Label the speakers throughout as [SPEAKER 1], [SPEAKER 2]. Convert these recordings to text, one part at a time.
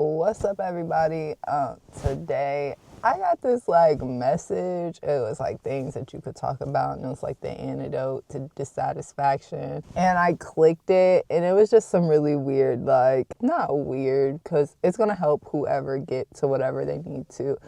[SPEAKER 1] What's up, everybody? Today I got this message. It was things that you could talk about, and it was the antidote to dissatisfaction. And I clicked it, and it was just some really weird, not weird, because it's gonna help whoever get to whatever they need to.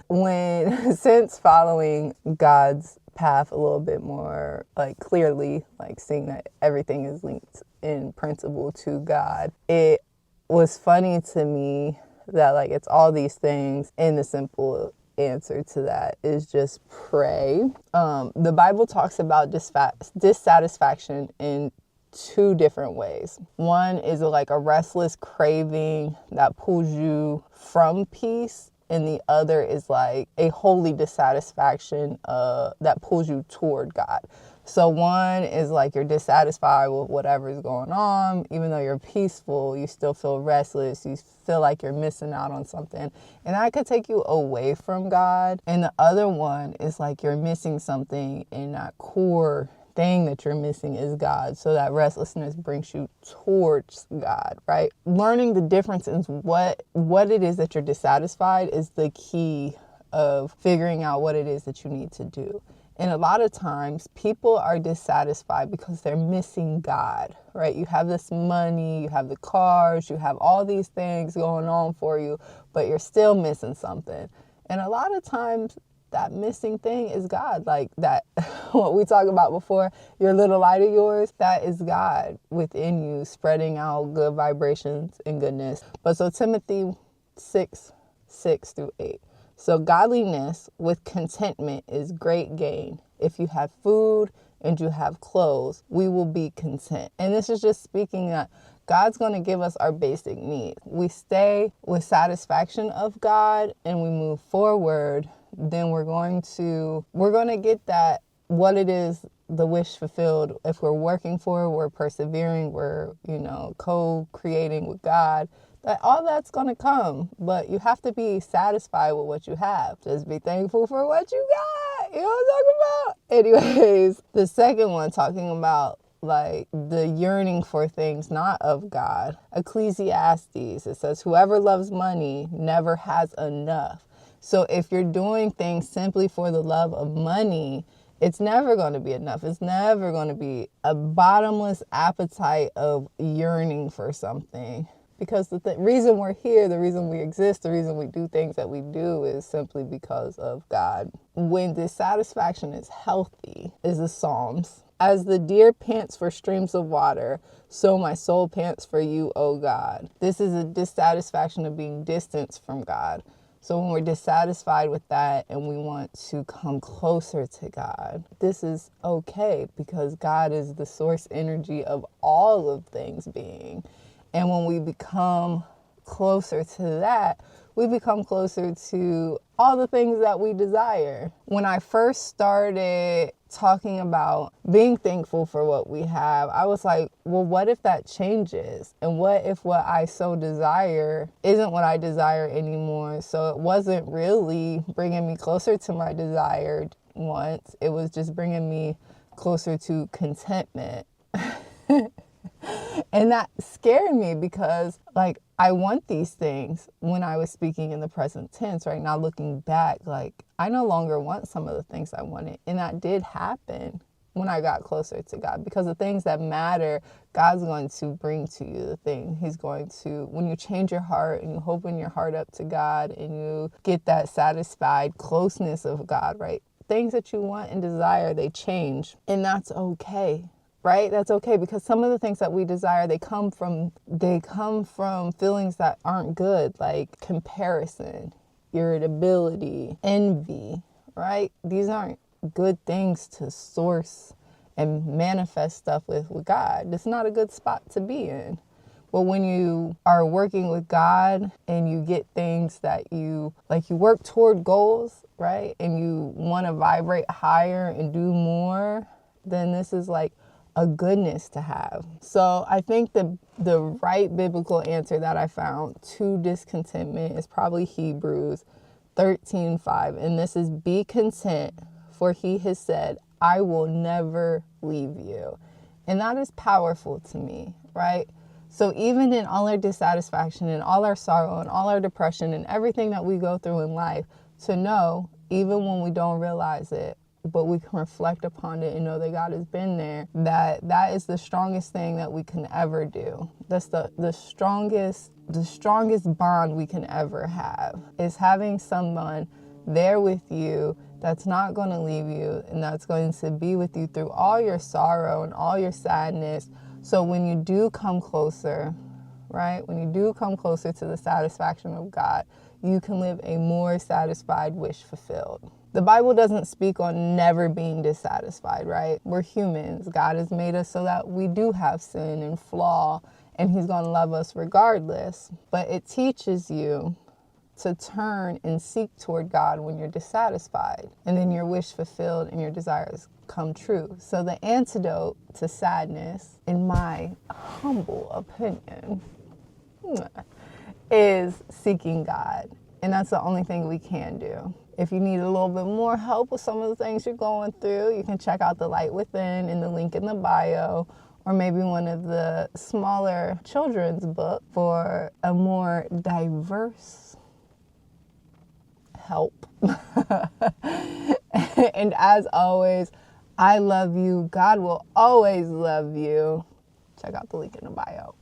[SPEAKER 1] Since following God's path a little bit more clearly, seeing that everything is linked in principle to God, it was funny to me that it's all these things, and the simple answer to that is just pray. The Bible talks about dissatisfaction in two different ways. One is a restless craving that pulls you from peace, and the other is a holy dissatisfaction that pulls you toward God. So one is you're dissatisfied with whatever's going on. Even though you're peaceful, you still feel restless. You feel like you're missing out on something. And that could take you away from God. And the other one is you're missing something, and that core thing that you're missing is God. So that restlessness brings you towards God, right? Learning the difference in what it is that you're dissatisfied is the key of figuring out what it is that you need to do. And a lot of times people are dissatisfied because they're missing God, right? You have this money, you have the cars, you have all these things going on for you, but you're still missing something. And a lot of times that missing thing is God. That, what we talked about before, your little light of yours, that is God within you, spreading out good vibrations and goodness. But so Timothy 6:6-8. So godliness with contentment is great gain. If you have food and you have clothes, we will be content. And this is just speaking that God's going to give us our basic needs. We stay with satisfaction of God and we move forward, then we're going to get that, what it is, the wish fulfilled. If we're working for it, we're persevering, we're, co-creating with God, that all that's going to come. But you have to be satisfied with what you have. Just be thankful for what you got. You know what I'm talking about? Anyways, the second one, talking about the yearning for things not of God. Ecclesiastes, it says, whoever loves money never has enough. So if you're doing things simply for the love of money, it's never going to be enough. It's never going to be a bottomless appetite of yearning for something. Because the reason we're here, the reason we exist, the reason we do things that we do is simply because of God. When dissatisfaction is healthy, is the Psalms. As the deer pants for streams of water, so my soul pants for you, O God. This is a dissatisfaction of being distanced from God. So when we're dissatisfied with that and we want to come closer to God, this is okay because God is the source energy of all of things being. And when we become closer to that, we become closer to all the things that we desire. When I first started talking about being thankful for what we have, I was like, well, what if that changes? And what if what I so desire isn't what I desire anymore? So it wasn't really bringing me closer to my desired wants. It was just bringing me closer to contentment. And that scared me because I want these things when I was speaking in the present tense. Right now, looking back, I no longer want some of the things I wanted. And that did happen when I got closer to God, because the things that matter, God's going to bring to you the thing. He's going to, when you change your heart and you open your heart up to God and you get that satisfied closeness of God, right? Things that you want and desire, they change. And that's okay. Right? That's okay, because some of the things that we desire, they come from feelings that aren't good, like comparison, irritability, envy, right? These aren't good things to source and manifest stuff with God. It's not a good spot to be in. But when you are working with God and you get things that you work toward goals, right? And you want to vibrate higher and do more, then this is a goodness to have. So I think the right biblical answer that I found to discontentment is probably Hebrews 13:5. And this is, be content, for he has said, I will never leave you. And that is powerful to me, right? So even in all our dissatisfaction and all our sorrow and all our depression and everything that we go through in life, to know, even when we don't realize it, but we can reflect upon it and know that God has been there, that is the strongest thing that we can ever do. That's the strongest bond we can ever have, is having someone there with you that's not going to leave you and that's going to be with you through all your sorrow and all your sadness. So when you do come closer, right? When you do come closer to the satisfaction of God, you can live a more satisfied, wish fulfilled. The Bible doesn't speak on never being dissatisfied, right? We're humans. God has made us so that we do have sin and flaw, and He's going to love us regardless. But it teaches you to turn and seek toward God when you're dissatisfied, and then your wish fulfilled and your desires come true. So the antidote to sadness, in my humble opinion, is seeking God. And that's the only thing we can do. If you need a little bit more help with some of the things you're going through, you can check out The Light Within in the link in the bio, or maybe one of the smaller children's books for a more diverse help. And as always, I love you. God will always love you. Check out the link in the bio.